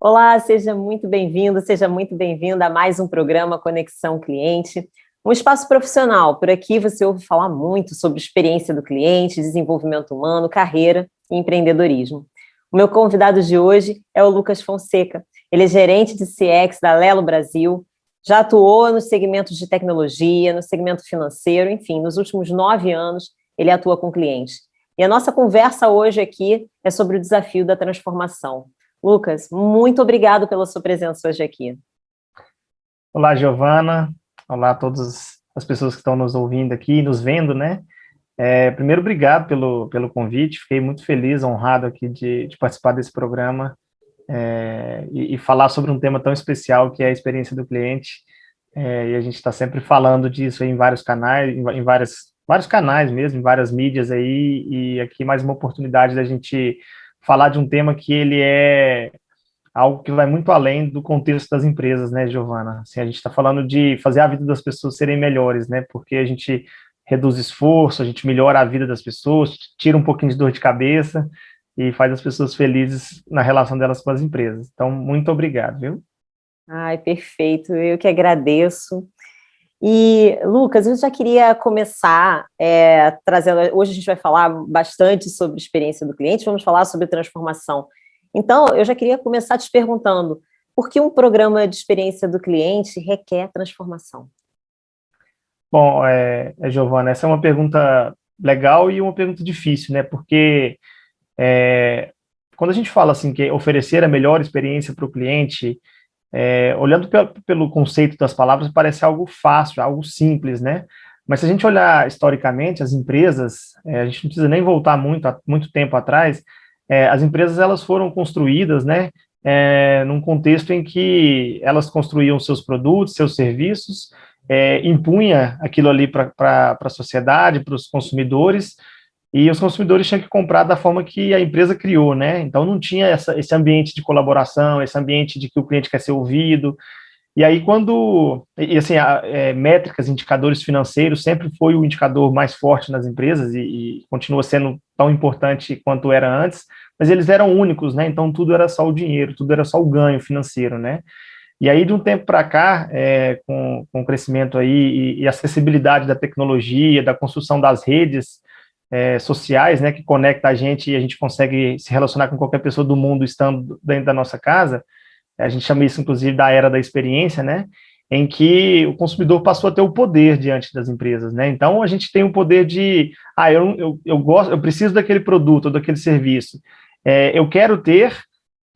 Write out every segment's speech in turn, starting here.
Olá, seja muito bem-vindo, seja muito bem-vinda a mais um programa Conexão Cliente, um espaço profissional. Por aqui você ouve falar muito sobre experiência do cliente, desenvolvimento humano, carreira e empreendedorismo. O meu convidado de hoje é o Lucas Fonseca. Ele é gerente de CX da Lelo Brasil, já atuou nos segmentos de tecnologia, no segmento financeiro, enfim, nos últimos 9 anos ele atua com clientes. E a nossa conversa hoje aqui é sobre o desafio da transformação. Lucas, muito obrigado pela sua presença hoje aqui. Olá, Giovana. Olá a todas as pessoas que estão nos ouvindo aqui, nos vendo, né? Primeiro, obrigado pelo convite. Fiquei muito feliz, honrado aqui de participar desse programa e falar sobre um tema tão especial que é a experiência do cliente. E a gente está sempre falando disso aí em vários canais, em vários canais mesmo, em várias mídias aí, e aqui mais uma oportunidade da gente falar de um tema que ele é algo que vai muito além do contexto das empresas, né, Giovana? Assim, a gente está falando de fazer a vida das pessoas serem melhores, né? Porque a gente reduz esforço, a gente melhora a vida das pessoas, tira um pouquinho de dor de cabeça e faz as pessoas felizes na relação delas com as empresas. Então, muito obrigado, viu? Ai, perfeito, eu que agradeço. E, Lucas, eu já queria começar trazendo. Hoje a gente vai falar bastante sobre experiência do cliente, vamos falar sobre transformação. Então, eu já queria começar te perguntando: por que um programa de experiência do cliente requer transformação? Bom, Giovana, essa é uma pergunta legal e uma pergunta difícil, né? Porque quando a gente fala assim que oferecer a melhor experiência para o cliente, olhando pelo conceito das palavras, parece algo fácil, algo simples, né? Mas se a gente olhar historicamente, as empresas, a gente não precisa nem voltar muito tempo atrás, as empresas elas foram construídas, né? Num contexto em que elas construíam seus produtos, seus serviços, impunha aquilo ali para a sociedade, para os consumidores, e os consumidores tinham que comprar da forma que a empresa criou, né? Então não tinha esse ambiente de colaboração, esse ambiente de que o cliente quer ser ouvido. E aí assim, métricas, indicadores financeiros sempre foi o indicador mais forte nas empresas e continua sendo tão importante quanto era antes, mas eles eram únicos, né? Então tudo era só o dinheiro, tudo era só o ganho financeiro, né? E aí, de um tempo para cá, com o crescimento aí e acessibilidade da tecnologia, da construção das redes sociais, né, que conecta a gente e a gente consegue se relacionar com qualquer pessoa do mundo estando dentro da nossa casa, a gente chama isso, inclusive, da era da experiência, né, em que o consumidor passou a ter o poder diante das empresas, né, então a gente tem o poder de, eu gosto, eu preciso daquele produto ou daquele serviço, eu quero ter,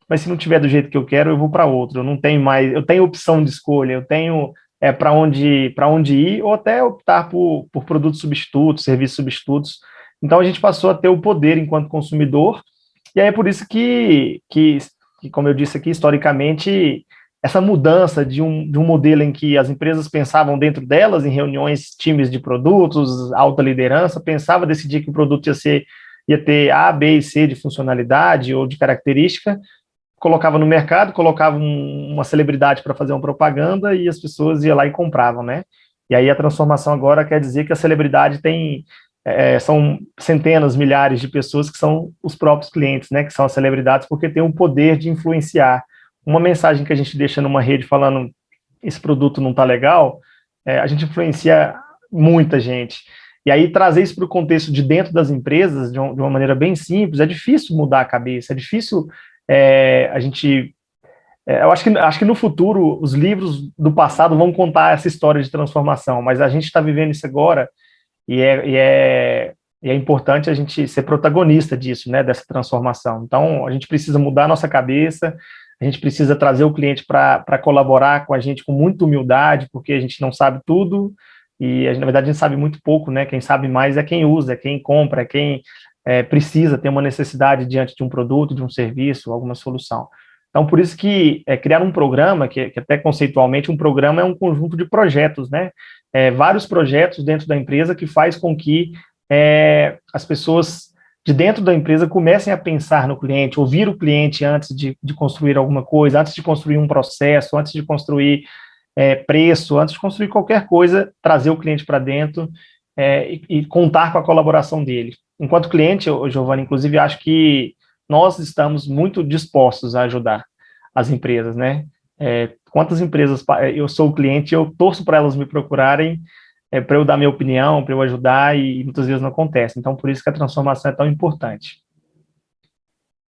mas se não tiver do jeito que eu quero, eu vou para outro. Eu não tenho mais, eu tenho opção de escolha, eu tenho para onde ir, ou até optar por produtos substitutos, serviços substitutos. Então a gente passou a ter o poder enquanto consumidor, e aí é por isso que como eu disse aqui, historicamente, essa mudança de um modelo em que as empresas pensavam dentro delas, em reuniões, times de produtos, alta liderança, pensava decidir que o produto ia ter A, B e C de funcionalidade ou de característica, colocava no mercado, colocava uma celebridade para fazer uma propaganda e as pessoas iam lá e compravam, né? E aí a transformação agora quer dizer que a celebridade são centenas, milhares de pessoas que são os próprios clientes, né? Que são as celebridades, porque tem o poder de influenciar. Uma mensagem que a gente deixa numa rede falando esse produto não está legal, a gente influencia muita gente. E aí trazer isso para o contexto de dentro das empresas, de uma maneira bem simples, é difícil mudar a cabeça, é difícil a gente. Eu acho que no futuro os livros do passado vão contar essa história de transformação, mas a gente está vivendo isso agora e é importante a gente ser protagonista disso, né, dessa transformação. Então, a gente precisa mudar a nossa cabeça, a gente precisa trazer o cliente para colaborar com a gente com muita humildade, porque a gente não sabe tudo e, na verdade, a gente sabe muito pouco, né? Quem sabe mais é quem usa, é quem compra, é quem precisa ter uma necessidade diante de um produto, de um serviço, alguma solução. Então, por isso que criar um programa, que até conceitualmente um programa é um conjunto de projetos, né? Vários projetos dentro da empresa que faz com que as pessoas de dentro da empresa comecem a pensar no cliente, ouvir o cliente antes de construir alguma coisa, antes de construir um processo, antes de construir preço, antes de construir qualquer coisa, trazer o cliente para dentro e contar com a colaboração dele. Enquanto cliente, Giovanni, inclusive, acho que nós estamos muito dispostos a ajudar. as empresas, né? Quantas empresas eu sou o cliente, eu torço para elas me procurarem para eu dar minha opinião, para eu ajudar, e muitas vezes não acontece. Então, por isso que a transformação é tão importante.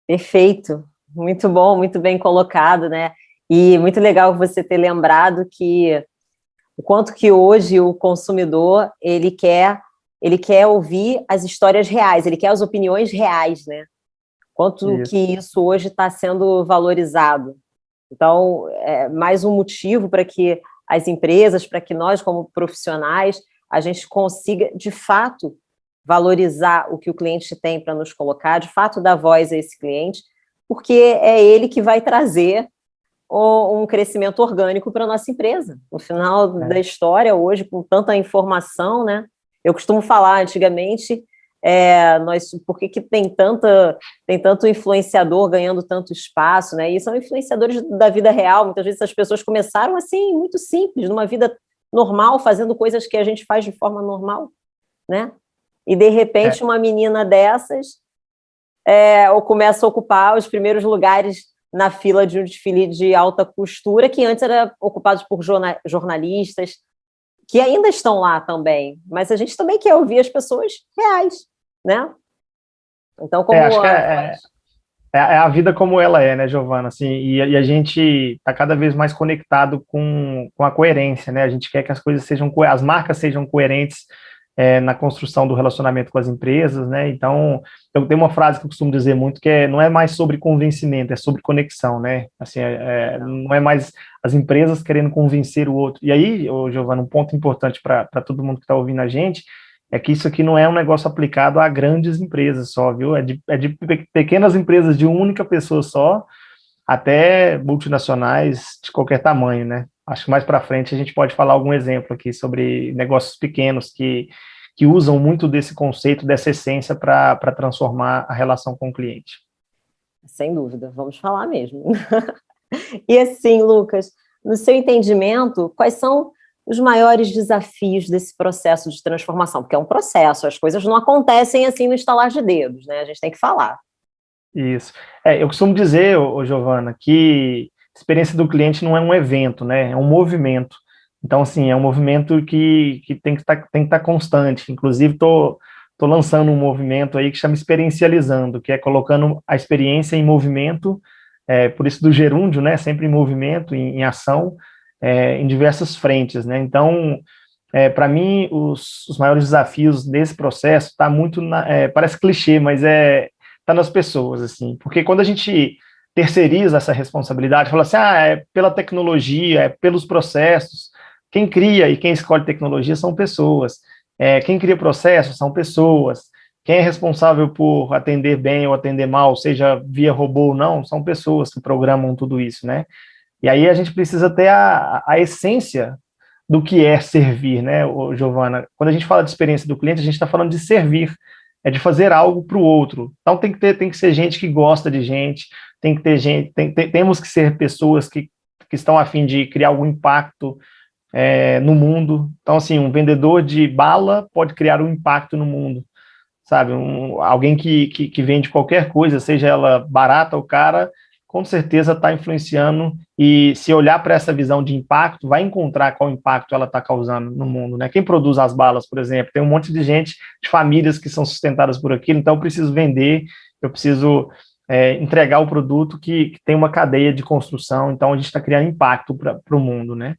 Perfeito, muito bom, muito bem colocado, né? E muito legal você ter lembrado que o quanto que hoje o consumidor ele quer ouvir as histórias reais, ele quer as opiniões reais, né? Quanto que Isso. isso hoje está sendo valorizado. Então, é mais um motivo para que as empresas, para que nós, como profissionais, a gente consiga, de fato, valorizar o que o cliente tem para nos colocar, de fato, dar voz a esse cliente, porque é ele que vai trazer um crescimento orgânico para a nossa empresa. No final da história, hoje, com tanta informação, né? Eu costumo falar, antigamente, por que tem tanto influenciador ganhando tanto espaço, né? E são influenciadores da vida real. Muitas vezes as pessoas começaram assim, muito simples, numa vida normal, fazendo coisas que a gente faz de forma normal, né? E de repente uma menina dessas ou começa a ocupar os primeiros lugares na fila de um desfile de alta costura, que antes era ocupado por jornalistas, que ainda estão lá também, mas a gente também quer ouvir as pessoas reais, né? Então, Acho que é a vida como ela é, né, Giovana? Assim, e a gente está cada vez mais conectado com a coerência, né? A gente quer que as coisas sejam, as marcas sejam coerentes na construção do relacionamento com as empresas, né? Então, eu tenho uma frase que eu costumo dizer muito, que não é mais sobre convencimento, é sobre conexão, né? Assim, não é mais as empresas querendo convencer o outro. E aí, Giovana, um ponto importante para todo mundo que está ouvindo a gente é que isso aqui não é um negócio aplicado a grandes empresas só, viu? É de pequenas empresas de uma única pessoa só, até multinacionais de qualquer tamanho, né? Acho que mais para frente a gente pode falar algum exemplo aqui sobre negócios pequenos que usam muito desse conceito, dessa essência para transformar a relação com o cliente. Sem dúvida, vamos falar mesmo. E assim, Lucas, no seu entendimento, quais são os maiores desafios desse processo de transformação? Porque é um processo, as coisas não acontecem assim no estalar de dedos, né? A gente tem que falar. Isso. Eu costumo dizer, Giovana, que a experiência do cliente não é um evento, né? É um movimento. Então, assim, é um movimento que tem que estar constante. Inclusive, tô lançando um movimento aí que chama Experiencializando, que é colocando a experiência em movimento, por isso do gerúndio, né? Sempre em movimento, em ação, em diversas frentes, né? Então, para mim, os maiores desafios desse processo tá muito parece clichê, mas tá nas pessoas, assim, porque quando a gente terceiriza essa responsabilidade, fala assim, é pela tecnologia, é pelos processos, quem cria e quem escolhe tecnologia são pessoas, quem cria processos são pessoas, quem é responsável por atender bem ou atender mal, seja via robô ou não, são pessoas que programam tudo isso, né? E aí a gente precisa ter a essência do que é servir, né, Giovana? Quando a gente fala de experiência do cliente, a gente está falando de servir, é de fazer algo para o outro. Então tem que ser gente que gosta de gente, tem que ter gente, temos que ser pessoas que estão a fim de criar algum impacto no mundo. Então, assim, um vendedor de bala pode criar um impacto no mundo, sabe? Alguém que vende qualquer coisa, seja ela barata ou cara, com certeza está influenciando, e se olhar para essa visão de impacto, vai encontrar qual impacto ela está causando no mundo, né? Quem produz as balas, por exemplo, tem um monte de gente, de famílias que são sustentadas por aquilo, então eu preciso vender, eu preciso entregar o produto que tem uma cadeia de construção, então a gente está criando impacto para o mundo, né?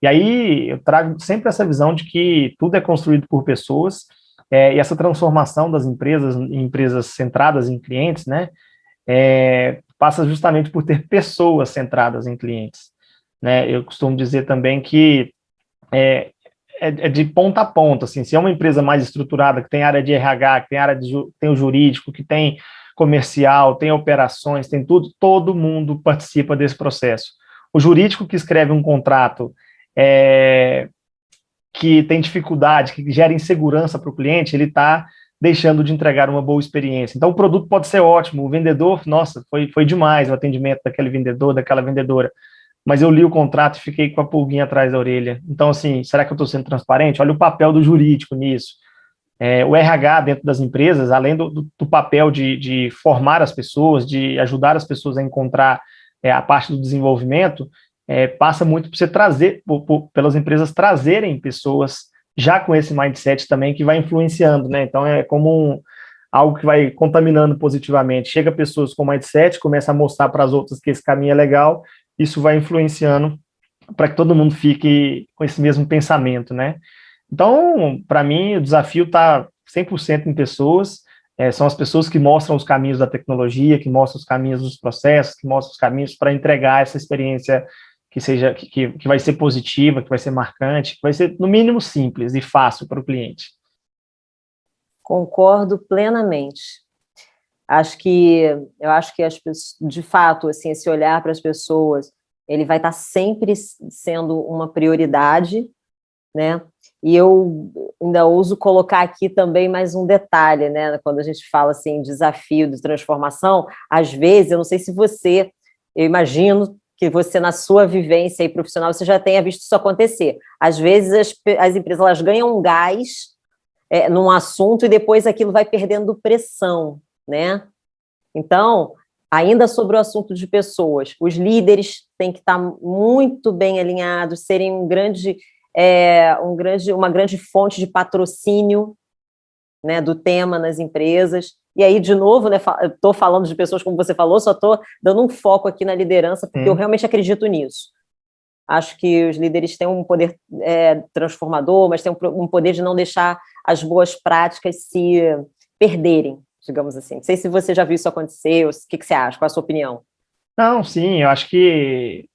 E aí eu trago sempre essa visão de que tudo é construído por pessoas, e essa transformação das empresas em empresas centradas em clientes, né? Passa justamente por ter pessoas centradas em clientes, né? Eu costumo dizer também que é de ponta a ponta, assim, se é uma empresa mais estruturada, que tem área de RH, que tem tem o jurídico, que tem comercial, tem operações, tem tudo, todo mundo participa desse processo. O jurídico que escreve um contrato que tem dificuldade, que gera insegurança para o cliente, ele está deixando de entregar uma boa experiência. Então, o produto pode ser ótimo, o vendedor, nossa, foi demais o atendimento daquele vendedor, daquela vendedora, mas eu li o contrato e fiquei com a pulguinha atrás da orelha. Então, assim, será que eu estou sendo transparente? Olha o papel do jurídico nisso. O RH dentro das empresas, além do papel de formar as pessoas, de ajudar as pessoas a encontrar a parte do desenvolvimento, passa muito por você trazer, pelas empresas trazerem pessoas já com esse mindset também, que vai influenciando, né? Então, é como algo que vai contaminando positivamente. Chega pessoas com mindset, começa a mostrar para as outras que esse caminho é legal, isso vai influenciando para que todo mundo fique com esse mesmo pensamento, né? Então, para mim, o desafio está 100% em pessoas, são as pessoas que mostram os caminhos da tecnologia, que mostram os caminhos dos processos, que mostram os caminhos para entregar essa experiência que seja que vai ser positiva, que vai ser marcante, que vai ser, no mínimo, simples e fácil para o cliente. Concordo plenamente. Eu acho que as pessoas, de fato, assim, esse olhar para as pessoas, ele vai estar sempre sendo uma prioridade, né? E eu ainda ouso colocar aqui também mais um detalhe, né? Quando a gente fala assim, desafio de transformação, às vezes, eu não sei se eu imagino que você, na sua vivência aí profissional, você já tenha visto isso acontecer. Às vezes, as empresas elas ganham um gás num assunto e depois aquilo vai perdendo pressão, né? Então, ainda sobre o assunto de pessoas, os líderes têm que estar muito bem alinhados, serem uma grande fonte de patrocínio, né, do tema nas empresas. E aí, de novo, né, estou falando de pessoas, como você falou, só estou dando um foco aqui na liderança, porque eu realmente acredito nisso. Acho que os líderes têm um poder transformador, mas têm um poder de não deixar as boas práticas se perderem, digamos assim. Não sei se você já viu isso acontecer, o que você acha, qual a sua opinião? Não, sim, eu acho que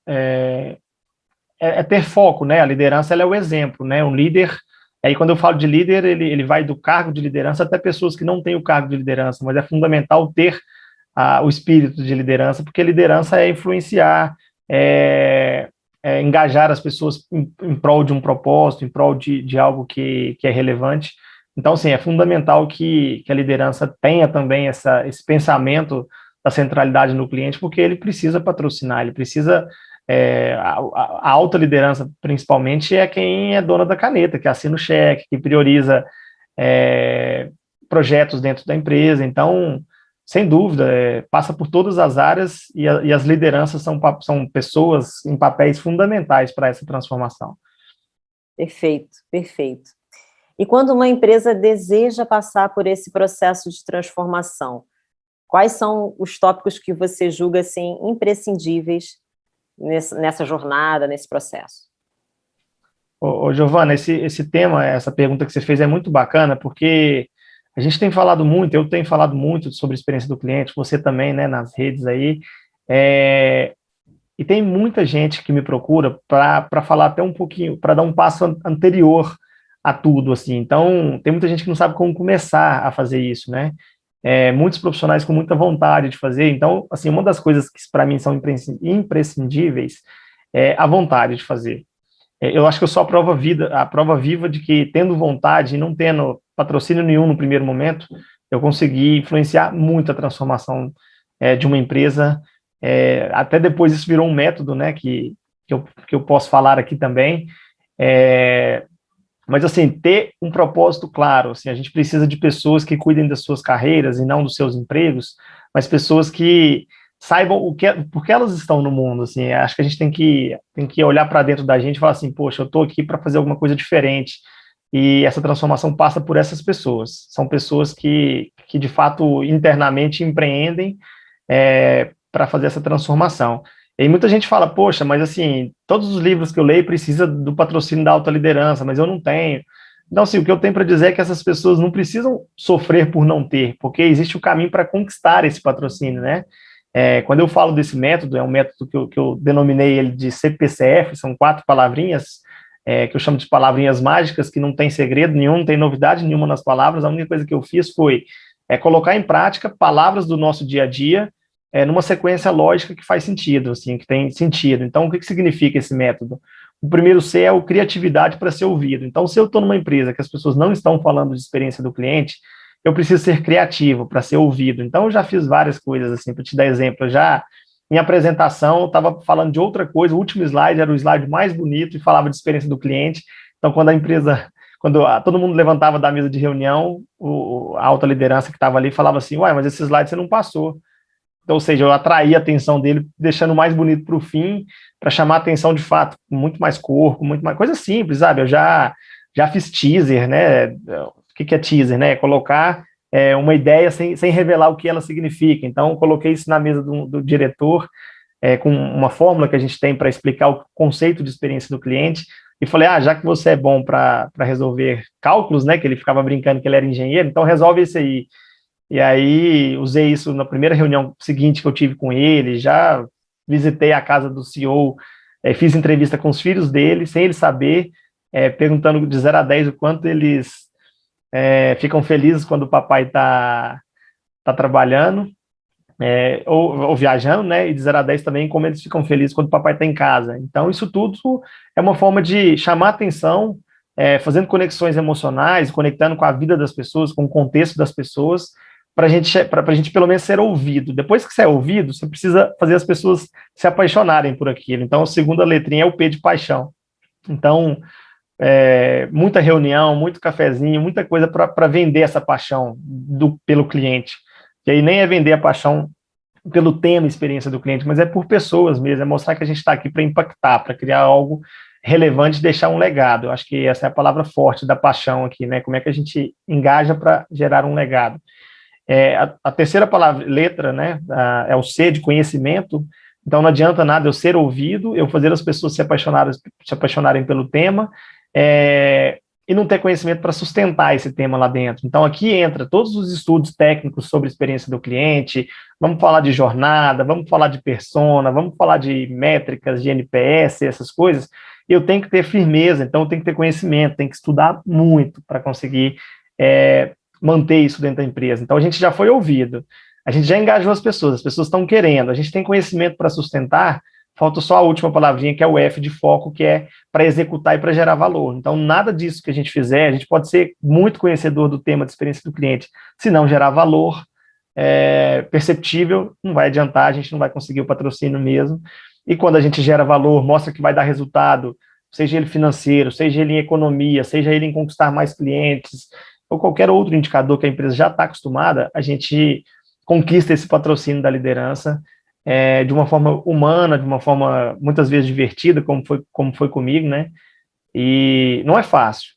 ter foco, né? A liderança ela é o exemplo, né? Um líder, aí quando eu falo de líder, ele vai do cargo de liderança até pessoas que não têm o cargo de liderança, mas é fundamental ter o espírito de liderança, porque liderança é influenciar, engajar as pessoas em prol de um propósito, em prol de algo que é relevante. Então, sim, é fundamental que a liderança tenha também esse pensamento da centralidade no cliente, porque ele precisa patrocinar, ele precisa. A alta liderança, principalmente, é quem é dona da caneta, que assina o cheque, que prioriza projetos dentro da empresa. Então, sem dúvida, passa por todas as áreas e as lideranças são pessoas em papéis fundamentais para essa transformação. Perfeito, perfeito. E quando uma empresa deseja passar por esse processo de transformação, quais são os tópicos que você julga assim, imprescindíveis nessa jornada, nesse processo? Giovana, esse tema, essa pergunta que você fez é muito bacana, porque a gente tem falado muito, eu tenho falado muito sobre a experiência do cliente, você também, né, nas redes aí, e tem muita gente que me procura para falar até um pouquinho, para dar um passo anterior a tudo, assim. Então, tem muita gente que não sabe como começar a fazer isso, né? Muitos profissionais com muita vontade de fazer. Então, assim, uma das coisas que para mim são imprescindíveis é a vontade de fazer. Eu acho que eu sou a prova viva de que, tendo vontade e não tendo patrocínio nenhum no primeiro momento, eu consegui influenciar muito a transformação de uma empresa. Até depois isso virou um método, né, que eu posso falar aqui também. Mas, assim, ter um propósito claro, assim, a gente precisa de pessoas que cuidem das suas carreiras e não dos seus empregos, mas pessoas que saibam por que elas estão no mundo, assim. Acho que a gente tem que olhar para dentro da gente e falar assim, poxa, eu estou aqui para fazer alguma coisa diferente, e essa transformação passa por essas pessoas. São pessoas que de fato, internamente empreendem para fazer essa transformação. E muita gente fala, poxa, mas assim, todos os livros que eu leio precisam do patrocínio da alta liderança, mas eu não tenho. Então, assim, o que eu tenho para dizer é que essas pessoas não precisam sofrer por não ter, porque existe o caminho para conquistar esse patrocínio, né? Quando eu falo desse método, é um método que eu denominei ele de CPCF, são 4 palavrinhas, que eu chamo de palavrinhas mágicas, que não tem segredo nenhum, não tem novidade nenhuma nas palavras. A única coisa que eu fiz foi colocar em prática palavras do nosso dia a dia, numa sequência lógica que faz sentido, assim, que tem sentido. Então, o que significa esse método? O primeiro C é o criatividade para ser ouvido. Então, se eu estou numa empresa que as pessoas não estão falando de experiência do cliente, eu preciso ser criativo para ser ouvido. Então, eu já fiz várias coisas, assim, para te dar exemplo. Em apresentação, eu estava falando de outra coisa, o último slide era o slide mais bonito e falava de experiência do cliente. Então, quando todo mundo levantava da mesa de reunião, a alta liderança que estava ali falava assim, ué, mas esse slide você não passou. ou seja, eu atraí a atenção dele, deixando mais bonito para o fim, para chamar a atenção de fato, com muito mais corpo, muito mais coisa simples, sabe? Eu já fiz teaser, né? O que é teaser, né? Colocar uma ideia sem revelar o que ela significa. Então, coloquei isso na mesa do diretor, com uma fórmula que a gente tem para explicar o conceito de experiência do cliente, e falei, já que você é bom para resolver cálculos, né? Que ele ficava brincando que ele era engenheiro, então resolve isso aí. E aí usei isso na primeira reunião seguinte que eu tive com ele, já visitei a casa do CEO, fiz entrevista com os filhos dele, sem ele saber, perguntando de 0 a 10 o quanto eles ficam felizes quando o papai tá trabalhando, ou viajando, né? E de 0 a 10 também como eles ficam felizes quando o papai está em casa. Então, isso tudo é uma forma de chamar atenção, fazendo conexões emocionais, conectando com a vida das pessoas, com o contexto das pessoas, para a gente pelo menos ser ouvido. Depois que você é ouvido, você precisa fazer as pessoas se apaixonarem por aquilo. Então, a segunda letrinha é o P de paixão. Então, muita reunião, muito cafezinho, muita coisa para vender essa paixão pelo cliente. E aí nem é vender a paixão pelo tema e experiência do cliente, mas é por pessoas mesmo, é mostrar que a gente está aqui para impactar, para criar algo relevante e deixar um legado. Eu acho que essa é a palavra forte da paixão aqui, né? Como é que a gente engaja para gerar um legado. A terceira letra, né, é o C de conhecimento. Então não adianta nada eu ser ouvido, eu fazer as pessoas se apaixonarem pelo tema, e não ter conhecimento para sustentar esse tema lá dentro. Então aqui entra todos os estudos técnicos sobre a experiência do cliente, vamos falar de jornada, vamos falar de persona, vamos falar de métricas, de NPS, essas coisas. Eu tenho que ter firmeza, então eu tenho que ter conhecimento, tenho que estudar muito para conseguir manter isso dentro da empresa. Então, a gente já foi ouvido, a gente já engajou as pessoas estão querendo, a gente tem conhecimento para sustentar, falta só a última palavrinha, que é o F de foco, que é para executar e para gerar valor. Então, nada disso que a gente fizer, a gente pode ser muito conhecedor do tema de experiência do cliente, se não gerar valor perceptível, não vai adiantar, a gente não vai conseguir o patrocínio mesmo. E quando a gente gera valor, mostra que vai dar resultado, seja ele financeiro, seja ele em economia, seja ele em conquistar mais clientes, ou qualquer outro indicador que a empresa já está acostumada, a gente conquista esse patrocínio da liderança de uma forma humana, de uma forma muitas vezes divertida, como foi comigo, né? E não é fácil,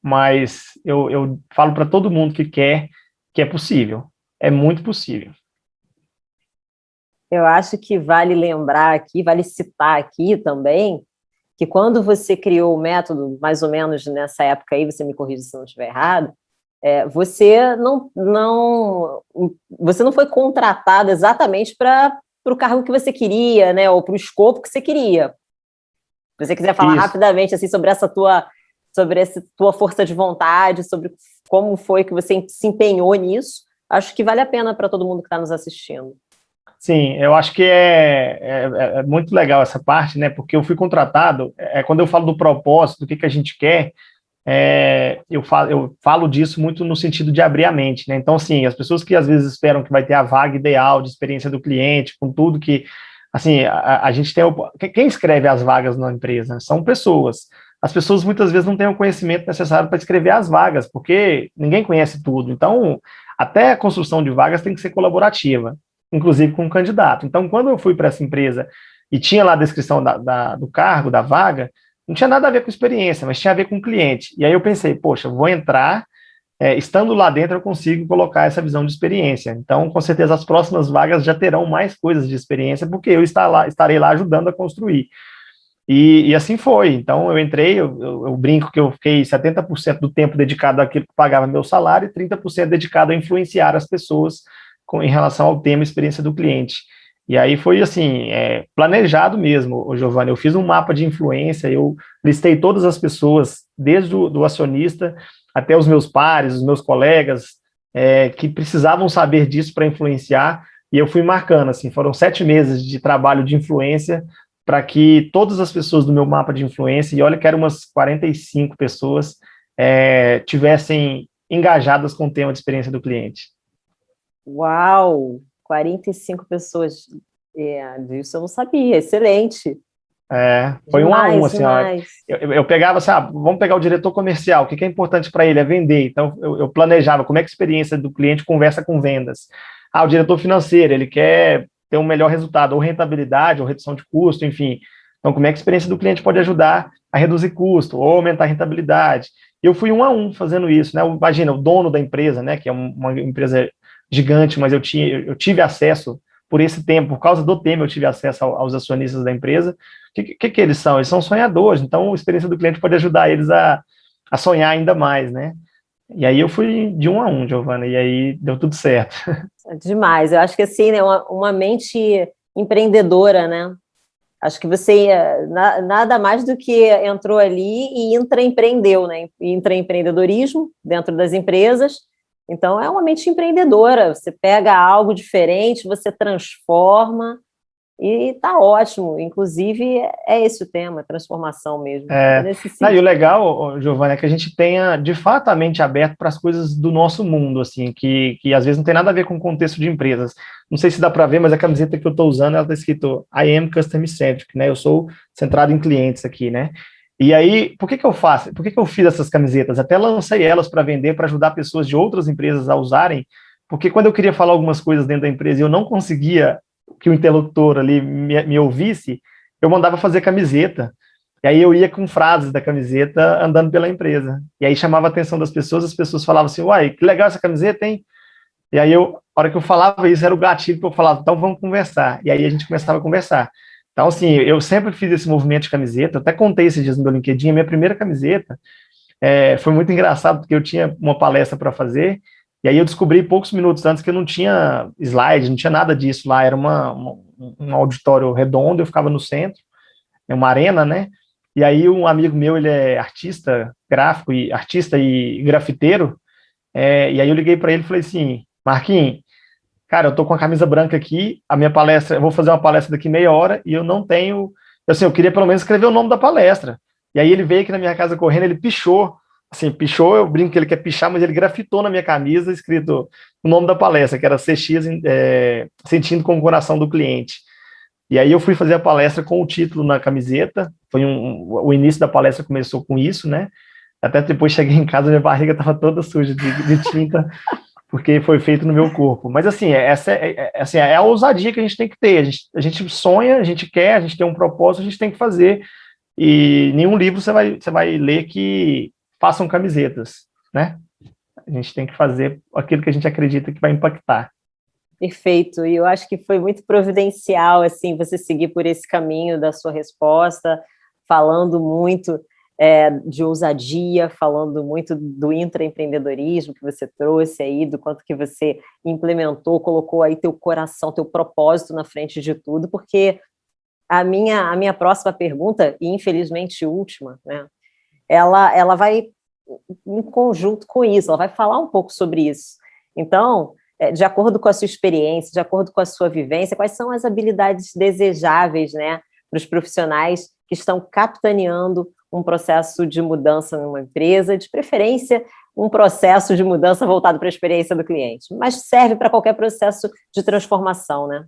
mas eu falo para todo mundo que é possível, é muito possível. Eu acho que vale lembrar aqui, vale citar aqui também, que quando você criou o método, mais ou menos nessa época aí, você me corrige se não estiver errado, você não foi contratado exatamente para o cargo que você queria, né, ou para o escopo que você queria. Se você quiser falar rapidamente assim, sobre essa tua força de vontade, sobre como foi que você se empenhou nisso, acho que vale a pena para todo mundo que está nos assistindo. Sim, eu acho que é muito legal essa parte, né? Porque eu fui contratado, quando eu falo do propósito, do que a gente quer, eu falo disso muito no sentido de abrir a mente, né? Então, assim, as pessoas que às vezes esperam que vai ter a vaga ideal de experiência do cliente, com tudo que, assim, a gente tem... Quem escreve as vagas na empresa são pessoas. As pessoas muitas vezes não têm o conhecimento necessário para escrever as vagas, porque ninguém conhece tudo. Então, até a construção de vagas tem que ser colaborativa, inclusive com o candidato. Então, quando eu fui para essa empresa e tinha lá a descrição do cargo, da vaga, não tinha nada a ver com experiência, mas tinha a ver com o cliente. E aí eu pensei, poxa, vou entrar, estando lá dentro eu consigo colocar essa visão de experiência. Então, com certeza, as próximas vagas já terão mais coisas de experiência, porque eu estarei lá ajudando a construir. E assim foi. Então, eu entrei, eu brinco que eu fiquei 70% do tempo dedicado àquilo que pagava meu salário e 30% dedicado a influenciar as pessoas em relação ao tema experiência do cliente. E aí foi assim, planejado mesmo, Giovanni. Eu fiz um mapa de influência, eu listei todas as pessoas, desde do acionista até os meus pares, os meus colegas, que precisavam saber disso para influenciar, e eu fui marcando, assim, foram 7 meses de trabalho de influência para que todas as pessoas do meu mapa de influência, e olha que eram umas 45 pessoas, tivessem engajadas com o tema de experiência do cliente. Uau! 45 pessoas. Disso eu não sabia. Excelente. Foi demais, 1 a 1, assim, ó, eu pegava assim, vamos pegar o diretor comercial, o que é importante para ele? É vender. Então, eu planejava como é que a experiência do cliente conversa com vendas. o diretor financeiro, ele quer ter um melhor resultado, ou rentabilidade, ou redução de custo, enfim. Então, como é que a experiência do cliente pode ajudar a reduzir custo, ou aumentar a rentabilidade? E eu fui um a um fazendo isso, né? Imagina, o dono da empresa, né, que é uma empresa gigante, mas eu tive acesso por esse tempo, por causa do tema, eu tive acesso aos acionistas da empresa. O que eles são? Eles são sonhadores, então a experiência do cliente pode ajudar eles a sonhar ainda mais, né? E aí eu fui de um a um, Giovana, e aí deu tudo certo. Demais. Eu acho que assim, né, uma mente empreendedora, né? Acho que você nada mais do que entrou ali e intraempreendeu, né? Intraempreendedorismo dentro das empresas. Então, é uma mente empreendedora. Você pega algo diferente, você transforma e está ótimo. Inclusive, é esse o tema, transformação mesmo. É nesse E o sentido. legal, Giovana, é que a gente tenha, de fato, a mente aberta para as coisas do nosso mundo, assim, que às vezes não tem nada a ver com o contexto de empresas. Não sei se dá para ver, mas a camiseta que eu estou usando, ela está escrito I am Customer Centric, né? Eu sou centrado em clientes aqui, né? E aí, por que que eu faço? Por que que eu fiz essas camisetas? Até lancei elas para vender, para ajudar pessoas de outras empresas a usarem, porque quando eu queria falar algumas coisas dentro da empresa e eu não conseguia que o interlocutor ali me ouvisse, eu mandava fazer camiseta. E aí eu ia com frases da camiseta andando pela empresa. E aí chamava a atenção das pessoas, as pessoas falavam assim, uai, que legal essa camiseta, hein? E aí a hora que eu falava isso, era o gatilho que eu falava, então vamos conversar. E aí a gente começava a conversar. Então, assim, eu sempre fiz esse movimento de camiseta, eu até contei esses dias no meu LinkedIn, a minha primeira camiseta foi muito engraçado, porque eu tinha uma palestra para fazer, e aí eu descobri poucos minutos antes que eu não tinha slide, não tinha nada disso lá, era um auditório redondo, eu ficava no centro, é uma arena, né? E aí um amigo meu, ele é artista gráfico e artista e grafiteiro, e aí eu liguei para ele e falei assim, Marquinhos, cara, eu tô com a camisa branca aqui, a minha palestra, eu vou fazer uma palestra daqui meia hora e eu não tenho, assim, eu queria pelo menos escrever o nome da palestra. E aí ele veio aqui na minha casa correndo, ele pichou, assim, pichou, eu brinco que ele quer pichar, mas ele grafitou na minha camisa, escrito o nome da palestra, que era CX, Sentindo com o Coração do Cliente. E aí eu fui fazer a palestra com o título na camiseta, o início da palestra começou com isso, né? Até depois cheguei em casa, minha barriga estava toda suja de tinta, porque foi feito no meu corpo. Mas assim, essa assim, é a ousadia que a gente tem que ter. A gente sonha, a gente quer, a gente tem um propósito, a gente tem que fazer. E nenhum livro você vai ler que façam camisetas, né? A gente tem que fazer aquilo que a gente acredita que vai impactar. Perfeito, e eu acho que foi muito providencial, assim, você seguir por esse caminho da sua resposta, falando muito de ousadia, falando muito do intraempreendedorismo que você trouxe aí, do quanto que você implementou, colocou aí teu coração, teu propósito na frente de tudo, porque a minha próxima pergunta, e infelizmente última, né, ela vai em conjunto com isso, ela vai falar um pouco sobre isso. Então, de acordo com a sua experiência, de acordo com a sua vivência, quais são as habilidades desejáveis, né, para os profissionais que estão capitaneando um processo de mudança numa empresa, de preferência, um processo de mudança voltado para a experiência do cliente, mas serve para qualquer processo de transformação, né?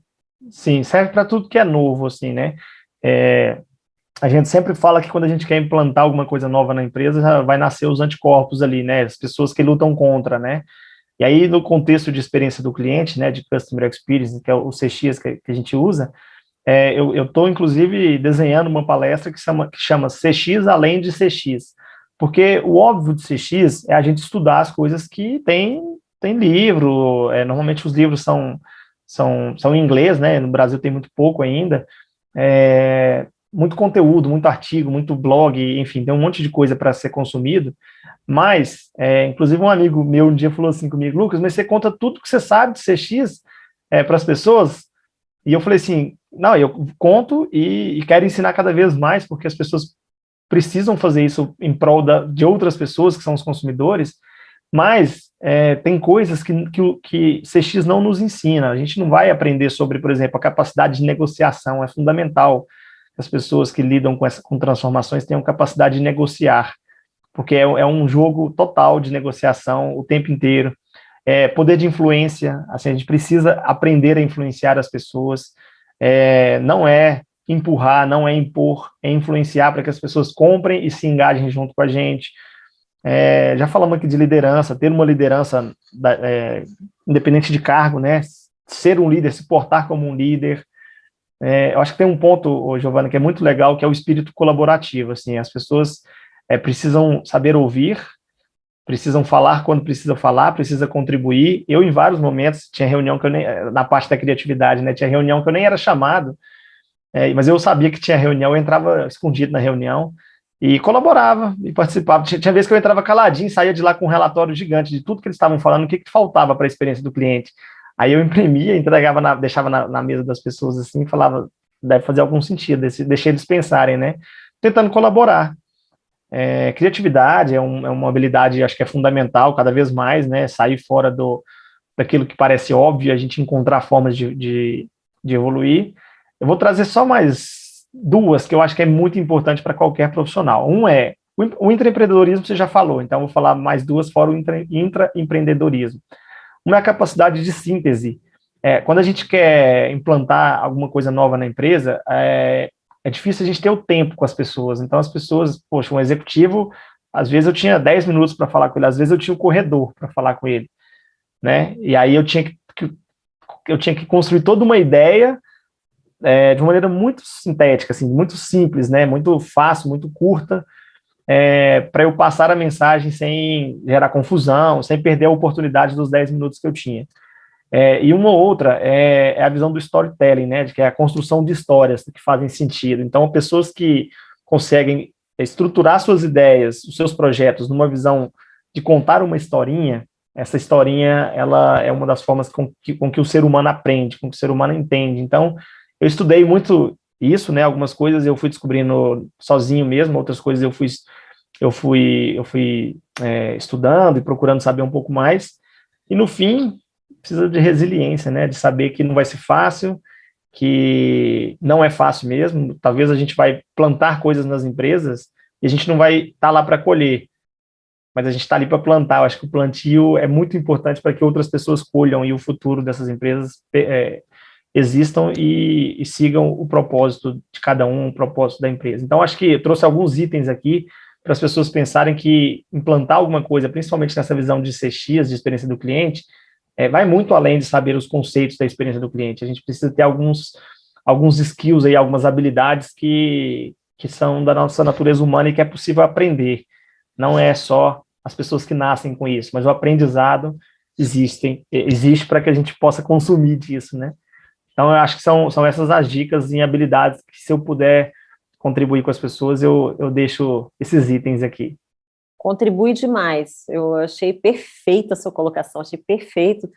Sim, serve para tudo que é novo, assim, né? A gente sempre fala que quando a gente quer implantar alguma coisa nova na empresa, já vai nascer os anticorpos ali, né? As pessoas que lutam contra, né? E aí, no contexto de experiência do cliente, né, de Customer Experience, que é o CX que a gente usa, eu estou, inclusive, desenhando uma palestra que chama CX além de CX, porque o óbvio de CX é a gente estudar as coisas que tem livro, normalmente os livros são em inglês, né, no Brasil tem muito pouco ainda, muito conteúdo, muito artigo, muito blog, enfim, tem um monte de coisa para ser consumido, mas, inclusive um amigo meu um dia falou assim comigo, Lucas, mas você conta tudo que você sabe de CX para as pessoas? E eu falei assim, não, eu conto e quero ensinar cada vez mais, porque as pessoas precisam fazer isso em prol de outras pessoas, que são os consumidores, mas tem coisas que CX não nos ensina. A gente não vai aprender sobre, por exemplo, a capacidade de negociação, é fundamental que as pessoas que lidam com transformações tenham capacidade de negociar, porque é um jogo total de negociação o tempo inteiro. Poder de influência, assim, a gente precisa aprender a influenciar as pessoas, não é empurrar, não é impor, é influenciar para que as pessoas comprem e se engajem junto com a gente. Já falamos aqui de liderança, ter uma liderança independente de cargo, né? ser um líder, se portar como um líder. Eu acho que tem um ponto, Giovana, que é muito legal, que é o espírito colaborativo. Assim, as pessoas precisam saber ouvir, precisam falar quando precisa falar, precisa contribuir. Eu, em vários momentos, tinha reunião que eu nem, na parte da criatividade, né, tinha reunião que eu nem era chamado, mas eu sabia que tinha reunião, eu entrava escondido na reunião e colaborava e participava. Tinha vezes que eu entrava caladinho, saía de lá com um relatório gigante de tudo que eles estavam falando, o que faltava para a experiência do cliente. Aí eu imprimia, entregava, deixava na mesa das pessoas assim, e falava, deve fazer algum sentido, deixei eles pensarem, né? Tentando colaborar. Criatividade é uma habilidade, acho que é fundamental, cada vez mais, né? Sair fora daquilo que parece óbvio, a gente encontrar formas de evoluir. Eu vou trazer só mais duas que eu acho que é muito importante para qualquer profissional. O intraempreendedorismo, você já falou, então eu vou falar mais duas fora o intraempreendedorismo. Uma é a capacidade de síntese. Quando a gente quer implantar alguma coisa nova na empresa, é difícil a gente ter o tempo com as pessoas. Então, as pessoas, poxa, um executivo, às vezes eu tinha 10 minutos para falar com ele, às vezes eu tinha um corredor para falar com ele, né? E aí eu tinha que construir toda uma ideia de uma maneira muito sintética, assim, muito simples, né? Muito fácil, muito curta, para eu passar a mensagem sem gerar confusão, sem perder a oportunidade dos 10 minutos que eu tinha. E uma outra é a visão do storytelling, né, que é a construção de histórias que fazem sentido. Então, pessoas que conseguem estruturar suas ideias, os seus projetos, numa visão de contar uma historinha, essa historinha, ela é uma das formas com que o ser humano aprende, com que o ser humano entende. Então, eu estudei muito isso, né, algumas coisas eu fui descobrindo sozinho mesmo, outras coisas eu fui estudando e procurando saber um pouco mais, e no fim, precisa de resiliência, né, de saber que não vai ser fácil, que não é fácil mesmo, talvez a gente vai plantar coisas nas empresas e a gente não vai estar lá para colher, mas a gente está ali para plantar. Eu acho que o plantio é muito importante para que outras pessoas colham e o futuro dessas empresas existam e sigam o propósito de cada um, o propósito da empresa. Então, acho que eu trouxe alguns itens aqui para as pessoas pensarem que implantar alguma coisa, principalmente nessa visão de CX, de experiência do cliente, vai muito além de saber os conceitos da experiência do cliente. A gente precisa ter alguns skills aí, algumas habilidades que são da nossa natureza humana e que é possível aprender. Não é só as pessoas que nascem com isso, mas o aprendizado existe para que a gente possa consumir disso, né? Então, eu acho que são essas as dicas em habilidades que, se eu puder contribuir com as pessoas, eu deixo esses itens aqui. Contribui demais. Eu achei perfeita a sua colocação, achei perfeito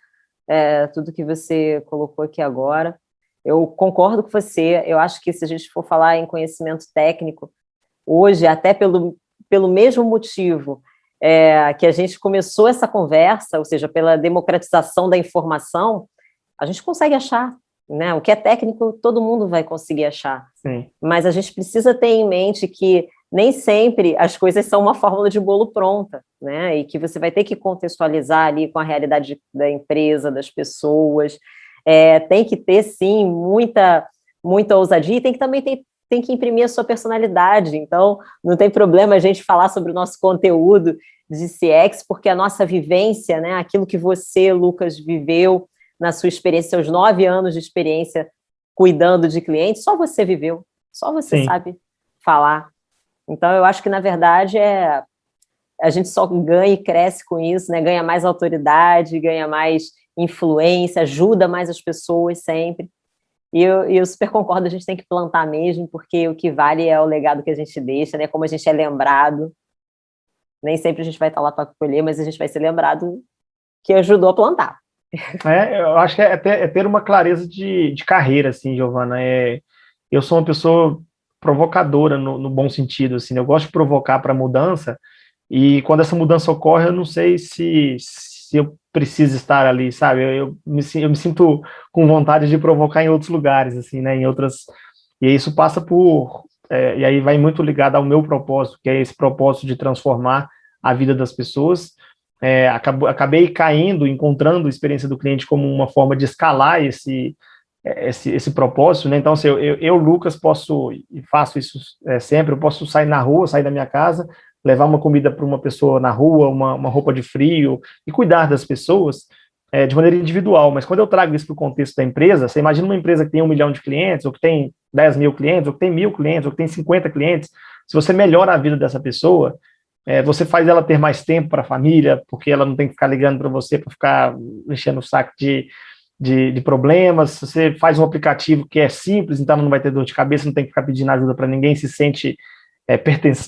tudo que você colocou aqui agora. Eu concordo com você. Eu acho que se a gente for falar em conhecimento técnico, hoje, até pelo mesmo motivo que a gente começou essa conversa, ou seja, pela democratização da informação, a gente consegue achar, né? O que é técnico, todo mundo vai conseguir achar. Sim. Mas a gente precisa ter em mente que nem sempre as coisas são uma fórmula de bolo pronta, né? E que você vai ter que contextualizar ali com a realidade da empresa, das pessoas. Tem que ter, sim, muita ousadia e também tem que imprimir a sua personalidade. Então, não tem problema a gente falar sobre o nosso conteúdo de CX, porque a nossa vivência, né, aquilo que você, Lucas, viveu na sua experiência, seus 9 anos de experiência cuidando de clientes, só você viveu, só você Sim. sabe falar. Então, eu acho que, na verdade, a gente só ganha e cresce com isso, né? Ganha mais autoridade, ganha mais influência, ajuda mais as pessoas sempre. E eu super concordo, a gente tem que plantar mesmo, porque o que vale é o legado que a gente deixa, né? Como a gente é lembrado. Nem sempre a gente vai estar lá para colher, mas a gente vai ser lembrado que ajudou a plantar. Eu acho que é ter uma clareza de carreira, assim, Giovana. Eu sou uma pessoa provocadora no bom sentido, assim, eu gosto de provocar para mudança, e quando essa mudança ocorre, eu não sei se eu preciso estar ali, sabe? Eu me sinto com vontade de provocar em outros lugares, assim, né? E isso passa e aí vai muito ligado ao meu propósito, que é esse propósito de transformar a vida das pessoas. Acabei encontrando a experiência do cliente como uma forma de escalar esse propósito, né? Então, assim, eu, Lucas, e faço isso sempre, eu posso sair na rua, sair da minha casa, levar uma comida para uma pessoa na rua, uma roupa de frio, e cuidar das pessoas, de maneira individual, mas quando eu trago isso para o contexto da empresa, você imagina uma empresa que tem 1 milhão de clientes, ou que tem 10 mil clientes, ou que tem 1.000 clientes, ou que tem 50 clientes, se você melhora a vida dessa pessoa, você faz ela ter mais tempo para a família, porque ela não tem que ficar ligando para você para ficar enchendo o saco de problemas. Você faz um aplicativo que é simples, então ela não vai ter dor de cabeça, não tem que ficar pedindo ajuda para ninguém, se sente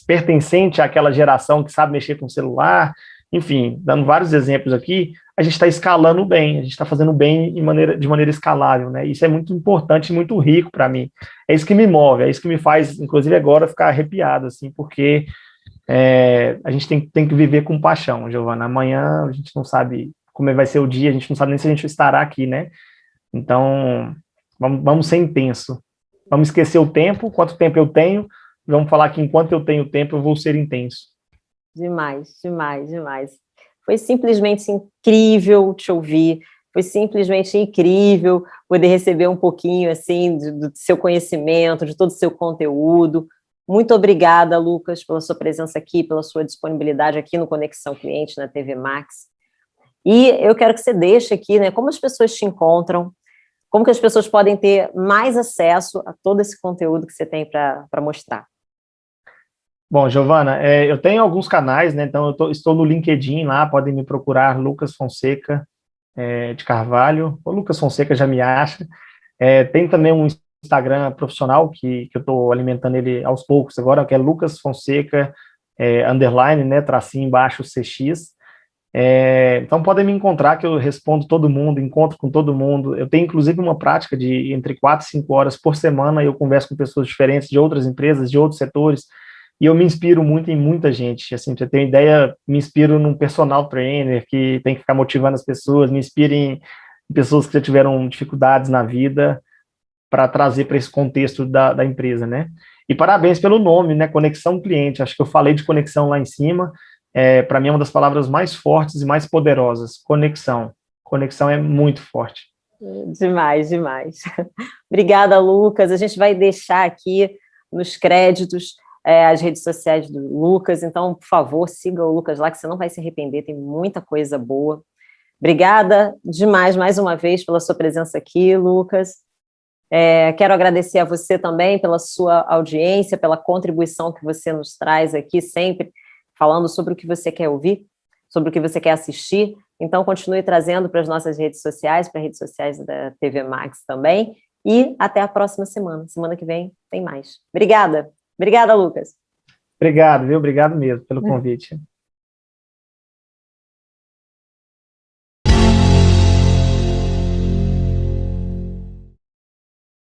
pertencente àquela geração que sabe mexer com o celular. Enfim, dando vários exemplos aqui, a gente está escalando bem, a gente está fazendo bem de maneira escalável, né? Isso é muito importante e muito rico para mim. É isso que me move, é isso que me faz, inclusive agora, ficar arrepiado, assim, porque a gente tem que viver com paixão, Giovana. Amanhã a gente não sabe como vai ser o dia, a gente não sabe nem se a gente estará aqui, né? Então, vamos ser intenso. Vamos esquecer o tempo, quanto tempo eu tenho, vamos falar que enquanto eu tenho tempo, eu vou ser intenso. Demais, demais, demais. Foi simplesmente incrível te ouvir, foi simplesmente incrível poder receber um pouquinho, assim, do seu conhecimento, de todo o seu conteúdo. Muito obrigada, Lucas, pela sua presença aqui, pela sua disponibilidade aqui no Conexão Cliente, na TV Max. E eu quero que você deixe aqui, né, como as pessoas te encontram, como que as pessoas podem ter mais acesso a todo esse conteúdo que você tem para mostrar. Bom, Giovana, eu tenho alguns canais, né? Então estou no LinkedIn lá, podem me procurar Lucas Fonseca de Carvalho, o Lucas Fonseca já me acha. Tem também um Instagram profissional que eu estou alimentando ele aos poucos agora, que é Lucas Fonseca, underline, né? Tracinho embaixo CX. Então podem me encontrar que eu respondo todo mundo, encontro com todo mundo. Eu tenho inclusive uma prática de entre 4 e 5 horas por semana, eu converso com pessoas diferentes de outras empresas, de outros setores, e eu me inspiro muito em muita gente. Assim, pra você ter uma ideia, me inspiro num personal trainer que tem que ficar motivando as pessoas, me inspiro em pessoas que já tiveram dificuldades na vida para trazer para esse contexto da empresa, né? E parabéns pelo nome, né? Conexão Cliente. Acho que eu falei de conexão lá em cima. Para mim é uma das palavras mais fortes e mais poderosas. Conexão. Conexão é muito forte. Demais, demais. Obrigada, Lucas. A gente vai deixar aqui nos créditos as redes sociais do Lucas, então, por favor, siga o Lucas lá, que você não vai se arrepender, tem muita coisa boa. Obrigada demais, mais uma vez, pela sua presença aqui, Lucas. Quero agradecer a você também pela sua audiência, pela contribuição que você nos traz aqui, sempre falando sobre o que você quer ouvir, sobre o que você quer assistir. Então, continue trazendo para as nossas redes sociais, para as redes sociais da TV Max também. E até a próxima semana. Semana que vem tem mais. Obrigada. Obrigada, Lucas. Obrigado, viu? Obrigado mesmo pelo convite.